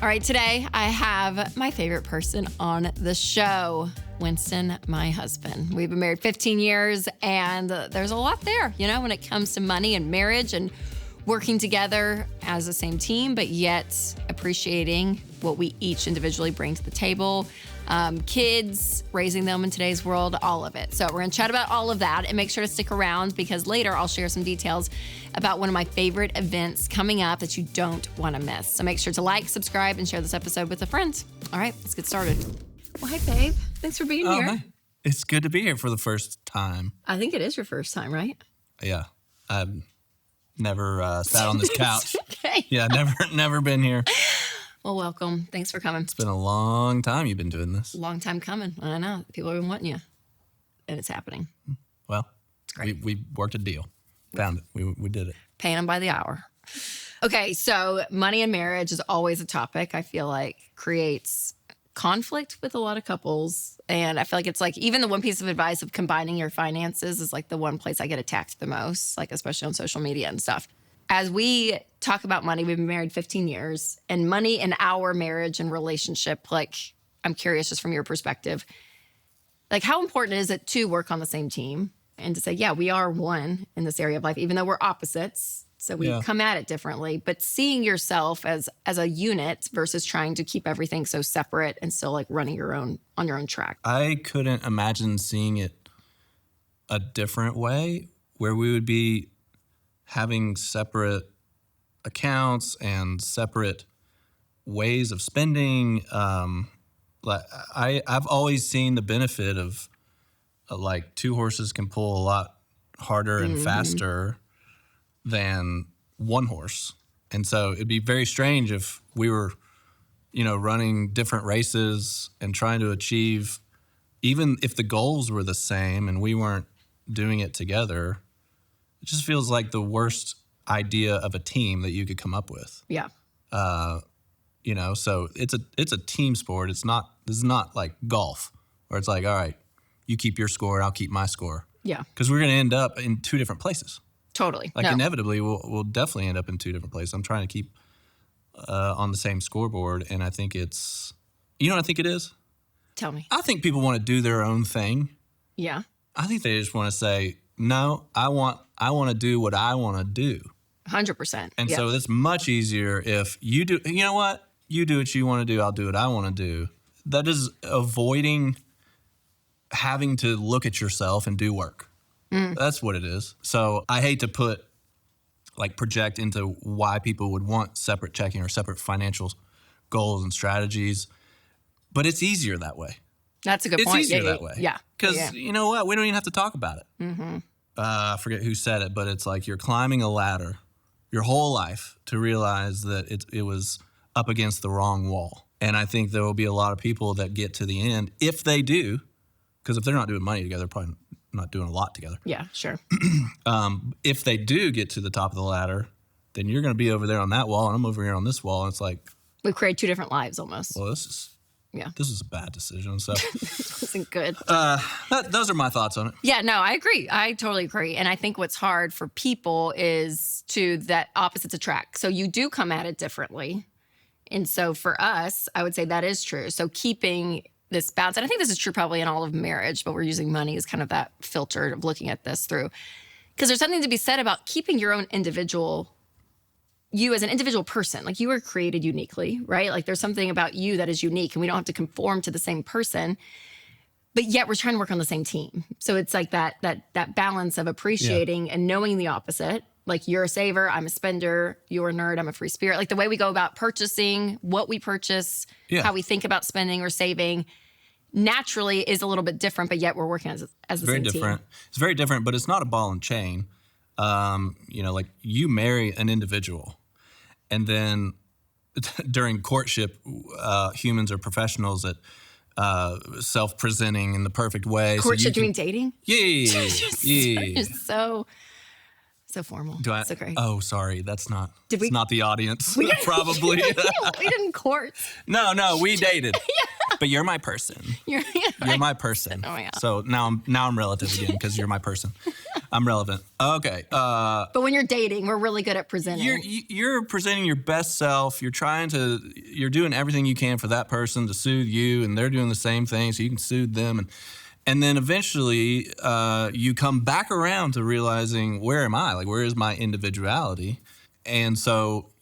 All right, today I have my favorite person on the show, Winston, my husband. We've been married 15 years, and there's a lot there, when it comes to money and marriage and working together as the same team, but yet appreciating what we each individually bring to the table. Kids, raising them in today's world, all of it. So we're gonna chat about all of that, and make sure to stick around because later I'll share some details about one of my favorite events coming up that you don't wanna miss. So make sure to like, subscribe, and share this episode with a friend. All right, let's get started. Well, hi, babe. Thanks for being here. Hi. It's good to be here for the first time. I think it is your first time, right? Yeah. I've never sat on this couch. Okay. Yeah, never been here. Well, welcome. Thanks for coming. It's been a long time you've been doing this. Long time coming. I know. People have been wanting you. And it's happening. Well, it's great. We worked a deal. Found it. We did it. Paying them by the hour. Okay, so money and marriage is always a topic I feel like creates conflict with a lot of couples. And I feel like it's like even the one piece of advice of combining your finances is like the one place I get attacked the most, like especially on social media and stuff. As we talk about money, we've been married 15 years, and money in our marriage and relationship, like I'm curious just from your perspective, like how important is it to work on the same team and to say, yeah, we are one in this area of life, even though we're opposites. So we come at it differently, but seeing yourself as a unit versus trying to keep everything so separate and still like running on your own track. I couldn't imagine seeing it a different way where we would be having separate accounts and separate ways of spending. I've always seen the benefit of like two horses can pull a lot harder and faster than one horse. And so it'd be very strange if we were, running different races and trying to achieve, even if the goals were the same and we weren't doing it together. It just feels like the worst idea of a team that you could come up with. Yeah. So it's a team sport. This is not like golf where it's like, all right, you keep your score and I'll keep my score. Yeah. Because we're going to end up in two different places. Totally. Like inevitably, we'll definitely end up in two different places. I'm trying to keep on the same scoreboard, and I think it's, what I think it is? Tell me. I think people want to do their own thing. Yeah. I think they just want to say, no, I want to do what I want to do. 100%. And so it's much easier if you do, you know what? You do what you want to do, I'll do what I want to do. That is avoiding having to look at yourself and do work. That's what it is. So I hate to project into why people would want separate checking or separate financial goals and strategies, but it's easier that way. That's a good point. It's easier that way. Yeah. Because you know what? We don't even have to talk about it. I forget who said it, but it's like you're climbing a ladder your whole life to realize that it was up against the wrong wall. And I think there will be a lot of people that get to the end, if they do, because if they're not doing money together, they're probably not doing a lot together. Yeah, sure. If they do get to the top of the ladder, then you're going to be over there on that wall, and I'm over here on this wall, and it's like... We've created two different lives almost. Well, this is a bad decision, so... This isn't good. Those are my thoughts on it. Yeah, no, I agree. I totally agree. And I think what's hard for people is that opposites attract. So you do come at it differently. And so for us, I would say that is true. So keeping this balance, and I think this is true probably in all of marriage, but we're using money as kind of that filter of looking at this through. Because there's something to be said about keeping your own you as an individual person. Like you were created uniquely, right? Like there's something about you that is unique and we don't have to conform to the same person, but yet we're trying to work on the same team. So it's like that balance of appreciating and knowing the opposite. Like you're a saver, I'm a spender, you're a nerd, I'm a free spirit. Like the way we go about purchasing, what we purchase, how we think about spending or saving naturally is a little bit different, but yet we're working as the same team. It's very different, but it's not a ball and chain. Like you marry an individual and then during courtship, humans are professionals at self-presenting in the perfect way. Courtship, doing dating? Yeah. You're so formal. So great. Oh, sorry. That's not. It's not the audience. Probably. We didn't court. No, we dated. But you're my person. You're my person. Oh my God. So now I'm relative again because you're my person. I'm relevant. Okay. But when you're dating, we're really good at presenting. You're presenting your best self. You're doing everything you can for that person to soothe you, and they're doing the same thing so you can soothe them. And then eventually you come back around to realizing, where am I? Like, where is my individuality? And so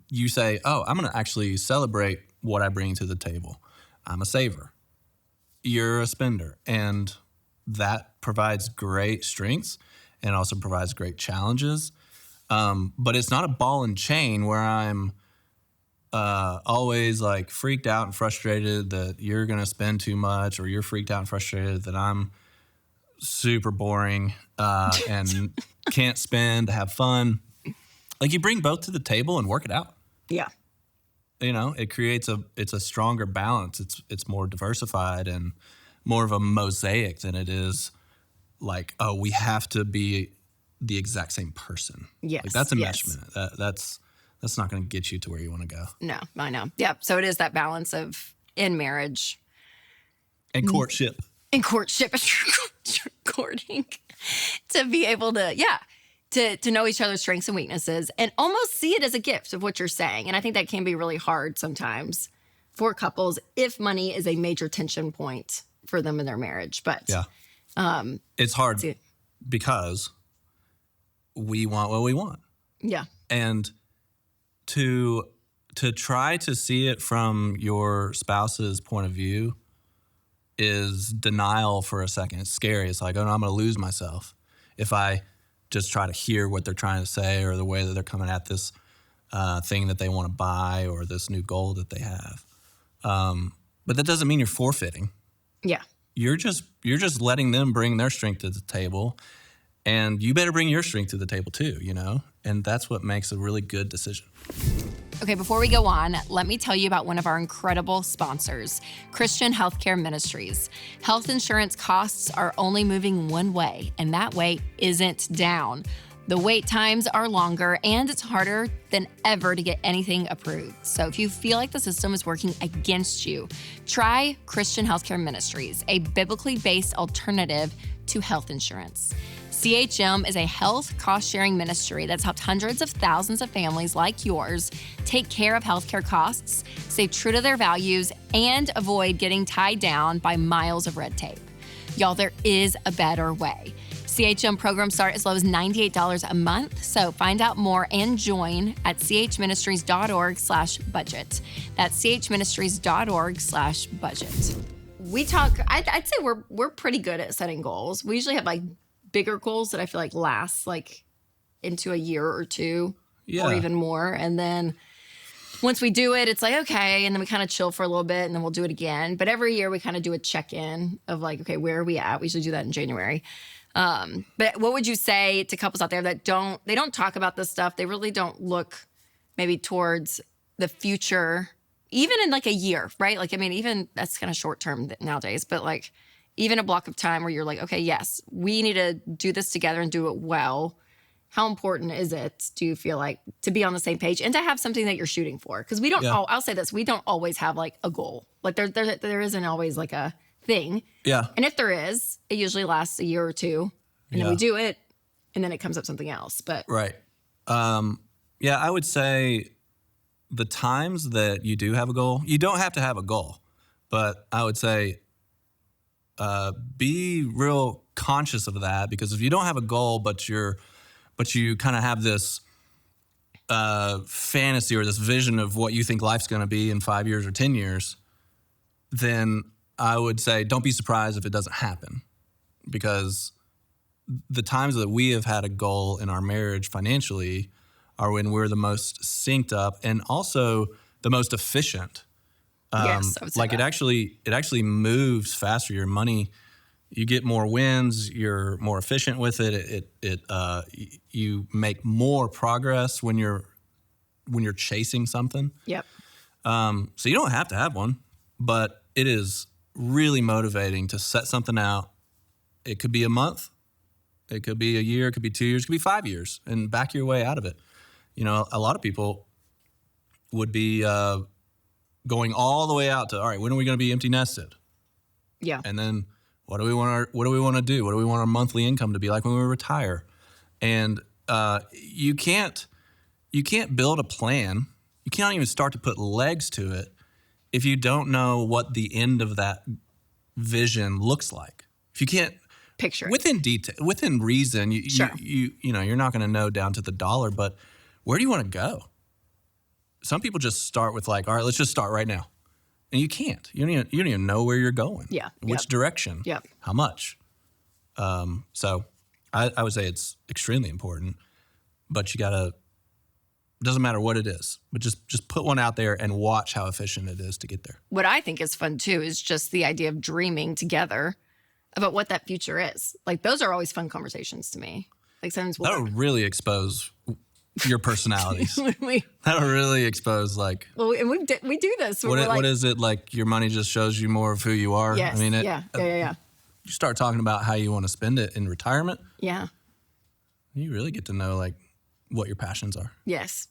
you say, oh, I'm going to actually celebrate what I bring to the table. I'm a saver. You're a spender. And that provides great strengths and also provides great challenges. But it's not a ball and chain where I'm always like freaked out and frustrated that you're going to spend too much, or you're freaked out and frustrated that I'm super boring and can't spend to have fun. Like, you bring both to the table and work it out. Yeah. You know, it's a stronger balance. It's more diversified and more of a mosaic than it is like, oh, we have to be the exact same person. Yes. Like, that's enmeshment. That's not going to get you to where you want to go. No, I know. Yeah. So it is that balance of in marriage and courtship. In courtship, courting, to be able to know each other's strengths and weaknesses and almost see it as a gift of what you're saying. And I think that can be really hard sometimes for couples if money is a major tension point for them in their marriage. But it's hard because we want what we want. Yeah. And to try to see it from your spouse's point of view is denial for a second. It's scary. It's like, oh no, I'm going to lose myself if I just try to hear what they're trying to say or the way that they're coming at this thing that they want to buy or this new goal that they have. But that doesn't mean you're forfeiting. Yeah. You're just letting them bring their strength to the table, and you better bring your strength to the table too, you know? And that's what makes a really good decision. Okay, before we go on, let me tell you about one of our incredible sponsors, Christian Healthcare Ministries. Health insurance costs are only moving one way, and that way isn't down. The wait times are longer, and it's harder than ever to get anything approved. So if you feel like the system is working against you, try Christian Healthcare Ministries, a biblically based alternative to health insurance. CHM is a health cost-sharing ministry that's helped hundreds of thousands of families like yours take care of healthcare costs, stay true to their values, and avoid getting tied down by miles of red tape. Y'all, there is a better way. CHM programs start as low as $98 a month, so find out more and join at chministries.org/budget. That's chministries.org/budget. We talk, I'd say we're pretty good at setting goals. We usually have like bigger goals that I feel like last like into a year or two or even more. And then once we do it, it's like, okay. And then we kind of chill for a little bit and then we'll do it again. But every year we kind of do a check-in of like, okay, where are we at? We usually do that in January. But what would you say to couples out there that don't talk about this stuff? They really don't look maybe towards the future, even in like a year, right? Like, I mean, even that's kind of short term nowadays, but like even a block of time where you're like, okay, yes, we need to do this together and do it well. How important is it, do you feel like, to be on the same page and to have something that you're shooting for? Because we don't, I'll say this, we don't always have like a goal. Like there isn't always like a thing. Yeah. And if there is, it usually lasts a year or two and then we do it and then it comes up something else. But right. I would say the times that you do have a goal, you don't have to have a goal, but I would say be real conscious of that, because if you don't have a goal, but you kind of have this fantasy or this vision of what you think life's going to be in 5 years or 10 years, then I would say don't be surprised if it doesn't happen, because the times that we have had a goal in our marriage financially are when we're the most synced up and also the most efficient. Yes, I would say like that. it actually moves faster. Your money, you get more wins. You're more efficient with it. You make more progress when you're chasing something. Yep. So you don't have to have one, but it is really motivating to set something out. It could be a month, it could be a year, it could be 2 years, it could be 5 years, and back your way out of it. You know, a lot of people would be going all the way out to, all right, when are we going to be empty nested? Yeah. And then What do we want to do? What do we want our monthly income to be like when we retire? And you can't build a plan. You can't even start to put legs to it if you don't know what the end of that vision looks like. If you can't picture it. Within detail, within reason, Sure. you know, you're not going to know down to the dollar, but where do you want to go? Some people just start with like, all right, let's just start right now. And you can't. You don't even know where you're going. Yeah. Which direction. Yep. How much. So I would say it's extremely important, but you got to, doesn't matter what it is, but just put one out there and watch how efficient it is to get there. What I think is fun too is just the idea of dreaming together about what that future is. Like those are always fun conversations to me. Like sometimes That'll really expose your personalities. we That'll really expose like. well, and we do this. What is it like? Your money just shows you more of who you are. Yes. I mean, yeah. You start talking about how you want to spend it in retirement. Yeah. You really get to know like what your passions are. Yes.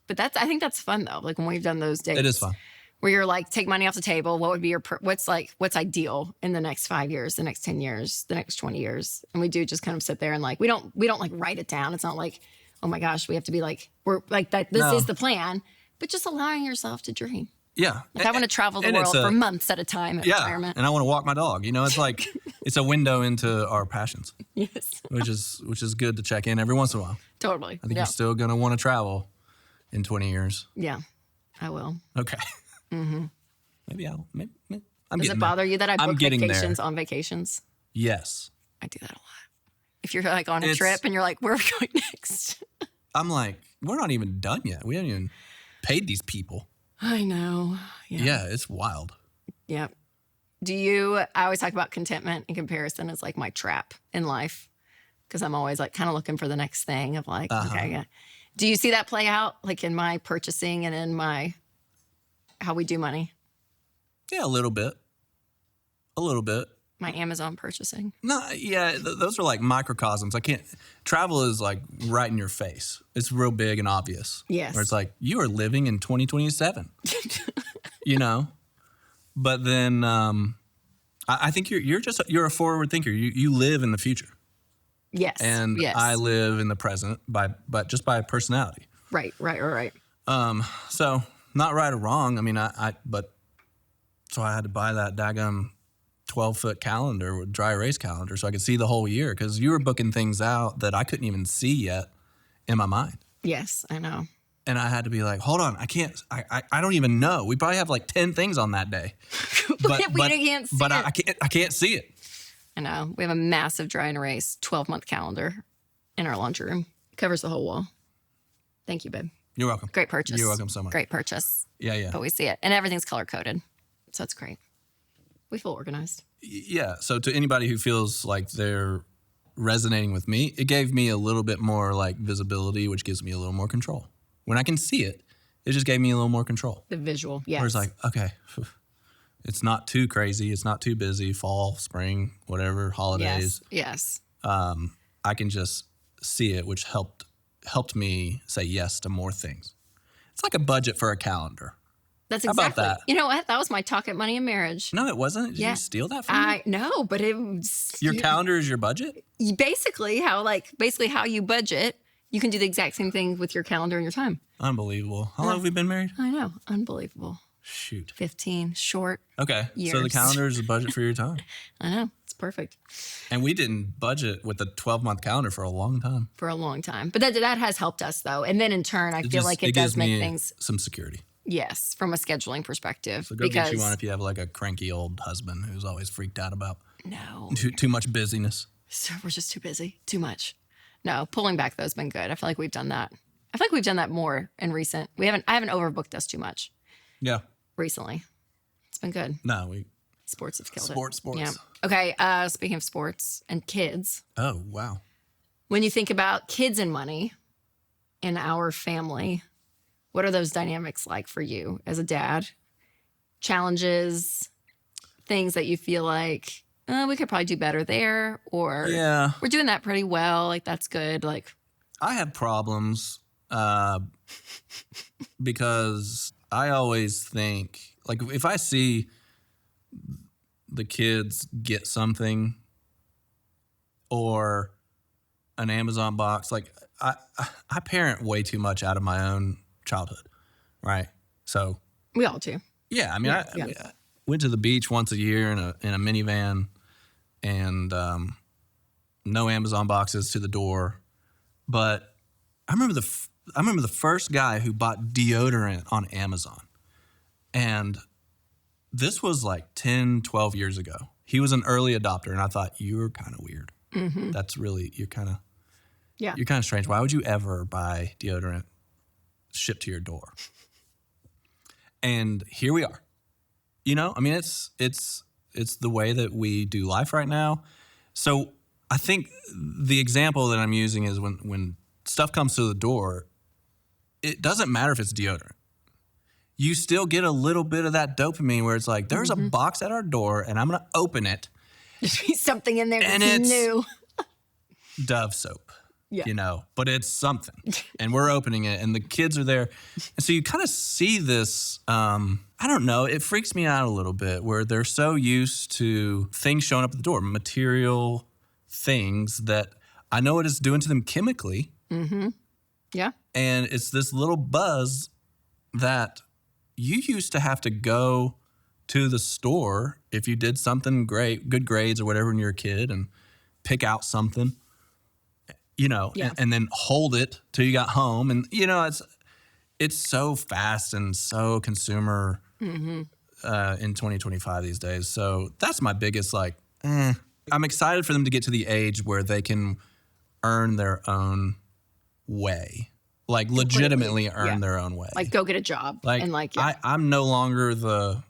But I think that's fun though. Like when we've done those dates. It is fun. Where you're like, take money off the table. What would be what's ideal in the next 5 years, the next 10 years, the next 20 years? And we do just kind of sit there and like, we don't like write it down. It's not like, oh my gosh, we have to be like, we're like that. This is the plan, but just allowing yourself to dream. Yeah. Like I want to travel the world for months at a time in retirement. And I want to walk my dog. You know, it's like, it's a window into our passions. Yes. which is good to check in every once in a while. Totally. I think you're still going to want to travel in 20 years. Yeah, I will. Okay. Mm-hmm. Maybe I'm Does it bother you that I book getting vacations there. on vacations? Yes. I do that a lot. If you're like on a trip and you're like, where are we going next? I'm like, we're not even done yet. We haven't even paid these people. I know. Yeah, it's wild. Yep. I always talk about contentment and comparison as like my trap in life because I'm always like kind of looking for the next thing of like, okay, yeah. Do you see that play out like in my purchasing and in my, how we do money? Yeah, a little bit. My Amazon purchasing. No, yeah, those are like microcosms. Travel is like right in your face. It's real big and obvious. Yes. Where it's like, you are living in 2027, you know? But then I think you're a forward thinker. You live in the future. Yes. And yes. I live in the present but just by personality. Right. So not right or wrong. I mean, so I had to buy that daggum 12-foot calendar with dry erase calendar so I could see the whole year because you were booking things out that I couldn't even see yet in my mind. Yes, I know. And I had to be like, hold on, I don't even know. We probably have like 10 things on that day. But can't see it. But I can't see it. I know. We have a massive dry and erase 12-month calendar in our laundry room. It covers the whole wall. Thank you, babe. You're welcome. Great purchase. You're welcome so much. Great purchase. Yeah. But we see it. And everything's color-coded. So it's great. We feel organized. Yeah. So to anybody who feels like they're resonating with me, it gave me a little bit more like visibility, which gives me a little more control. When I can see it, it just gave me a little more control. The visual, yes. Where it's like, okay, it's not too crazy. It's not too busy. Fall, spring, whatever, holidays. Yes. I can just see it, which helped me say yes to more things. It's like a budget for a calendar. That's How about exactly. that? You know what? That was my talk at Money and Marriage. No, it wasn't. Did you steal that from me? No, but it was Your calendar is your budget? basically how you budget. You can do the exact same thing with your calendar and your time. Unbelievable. How long have we been married? I know. Unbelievable. Shoot. 15 short. Okay. Years. So the calendar is a budget for your time. I know. It's perfect. And we didn't budget with a 12-month calendar for a long time. For a long time. But that has helped us though. And then in turn, I feel like it gives does make me things. some security. Yes. From a scheduling perspective. So go get you one if you have like a cranky old husband who's always freaked out about too much busyness. So we're just too busy. Too much. No, pulling back though has been good. I feel like we've done that. I feel like we've done that more in recent. I haven't overbooked us too much. Yeah. Recently. It's been good. No, Sports have killed Sports. Yeah. Okay, speaking of sports and kids. Oh, wow. When you think about kids and money in our family, what are those dynamics like for you as a dad? Challenges, things that you feel like, we could probably do better there, or we're doing that pretty well. Like, that's good. Like, I have problems because I always think, like, if I see the kids get something or an Amazon box. Like I parent way too much out of my own childhood, right? So We all do. yeah, I mean, I went to the beach once a year in a minivan, and no Amazon boxes to the door. But I remember the first guy who bought deodorant on Amazon, and this was like 10, 12 years ago. He was an early adopter, and I thought, you were kind of weird. That's really, you're kind of strange. Why would you ever buy deodorant shipped to your door? And here we are. You know, I mean, it's the way that we do life right now. So I think the example that I'm using is when stuff comes to the door, it doesn't matter if it's deodorant. You still get a little bit of that dopamine where it's like, there's a box at our door and I'm going to open it. There's something in there And that's it's new. Dove soap, Yeah. you know, but it's something. And we're opening it and the kids are there. And so you kind of see this, I don't know, it freaks me out a little bit where they're so used to things showing up at the door, material things that I know what it's doing to them chemically. Yeah. And it's this little buzz that you used to have to go to the store if you did something great, good grades or whatever when you were a kid, and pick out something, you know, and then hold it till you got home. And, you know, it's so fast and so consumer in 2025 these days. So that's my biggest, like, I'm excited for them to get to the age where they can earn their own way. Like legitimately earn their own way. Like go get a job. Like, and like, I'm no longer the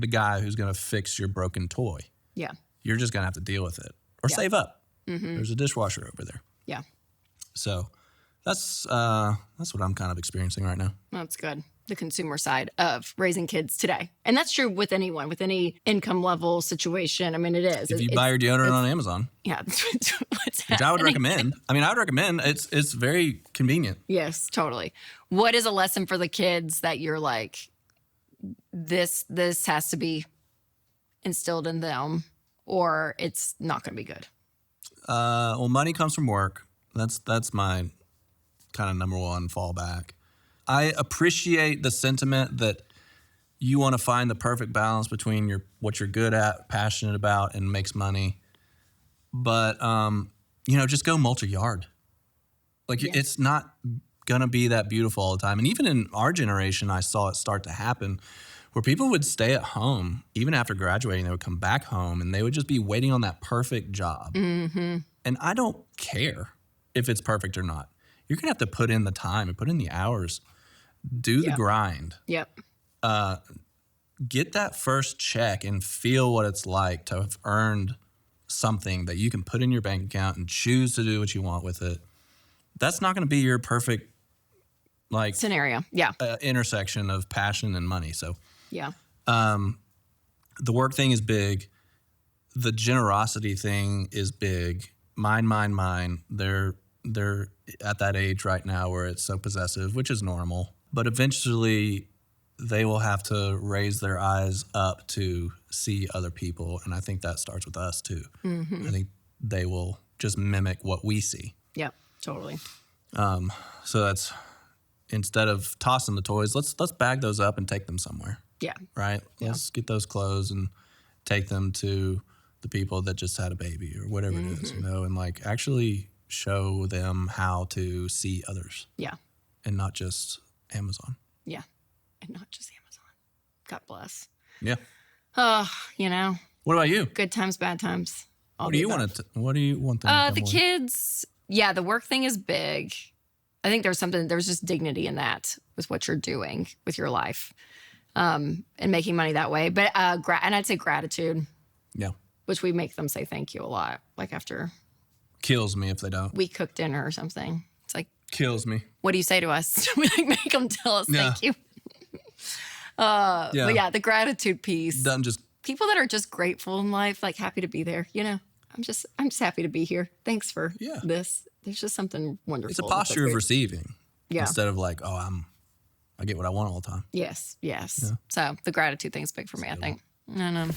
guy who's going to fix your broken toy. Yeah. You're just going to have to deal with it or save up. There's a dishwasher over there. Yeah. So that's what I'm kind of experiencing right now. That's good. The consumer side of raising kids today. And that's true with anyone, with any income level situation. I mean, it is. If you buy your deodorant on Amazon. Yeah. Which I would recommend. I mean, I would recommend. It's very convenient. Yes, totally. What is a lesson for the kids that you're like, this has to be instilled in them or it's not going to be good? Well, money comes from work. That's my kind of number one fallback. I appreciate the sentiment that you want to find the perfect balance between what you're good at, passionate about, and makes money. But, you know, just go mulch a yard. Like, it's not going to be that beautiful all the time. And even in our generation, I saw it start to happen where people would stay at home. Even after graduating, they would come back home and they would just be waiting on that perfect job. And I don't care if it's perfect or not. You're going to have to put in the time and put in the hours, do the grind. Yep. Get that first check and feel what it's like to have earned something that you can put in your bank account and choose to do what you want with it. That's not going to be your perfect like scenario. Yeah. Intersection of passion and money. So yeah. The work thing is big. The generosity thing is big. Mine. They're at that age right now where it's so possessive, which is normal. But eventually they will have to raise their eyes up to see other people. And I think that starts with us too. I think they will just mimic what we see. Yep, totally. So that's, instead of tossing the toys, let's bag those up and take them somewhere. Yeah. Right? Let's get those clothes and take them to the people that just had a baby or whatever it is, you know, and like actually show them how to see others. Yeah. And not just Amazon. Yeah. And not just Amazon. God bless. Yeah. You know. What about you? Good times, bad times. What do you want them to come the with? kids, yeah, the work thing is big. I think there's just dignity in that with what you're doing with your life and making money that way. But, and I'd say gratitude. Yeah. Which we make them say thank you a lot. Like after. Kills me if they don't. We cook dinner or something. It's like. Kills me. What do you say to us? We like make them tell us thank you. But yeah, the gratitude piece. Doesn't just. People that are just grateful in life, like happy to be there, you know. I'm just happy to be here. Thanks for this. There's just something wonderful. It's a posture of receiving. Yeah. Instead of like, I get what I want all the time. Yes. Yeah. So the gratitude thing is big for me, I think. No.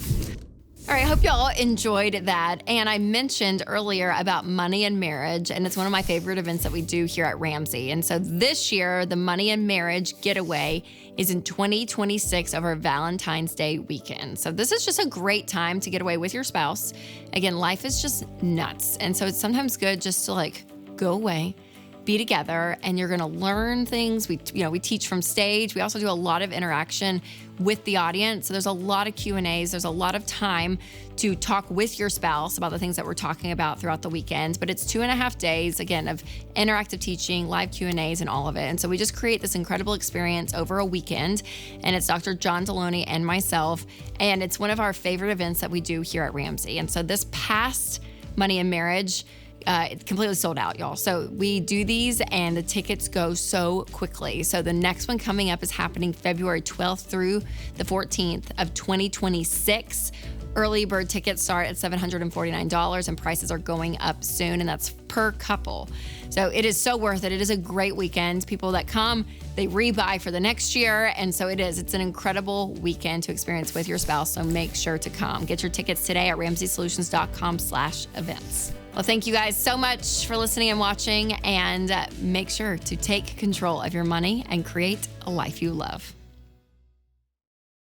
All right, I hope y'all enjoyed that. And I mentioned earlier about money and marriage, and it's one of my favorite events that we do here at Ramsey. And so this year, the Money and Marriage Getaway is in 2026 over Valentine's Day weekend. So this is just a great time to get away with your spouse. Again, life is just nuts. And so it's sometimes good just to like go away, be together, and you're going to learn things. We teach from stage. We also do a lot of interaction with the audience. So there's a lot of Q&As. There's a lot of time to talk with your spouse about the things that we're talking about throughout the weekend. But it's 2.5 days, again, of interactive teaching, live Q&As, and all of it. And so we just create this incredible experience over a weekend. And it's Dr. John Deloney and myself. And it's one of our favorite events that we do here at Ramsey. And so this past Money and Marriage, it's completely sold out, y'all. So we do these and the tickets go so quickly. So the next one coming up is happening February 12th through the 14th of 2026. Early bird tickets start at $749 and prices are going up soon, and that's per couple. So it is so worth it. It is a great weekend. People that come, they rebuy for the next year. And so it is. It's an incredible weekend to experience with your spouse. So make sure to come. Get your tickets today at ramseysolutions.com/events. Well, thank you guys so much for listening and watching, and make sure to take control of your money and create a life you love.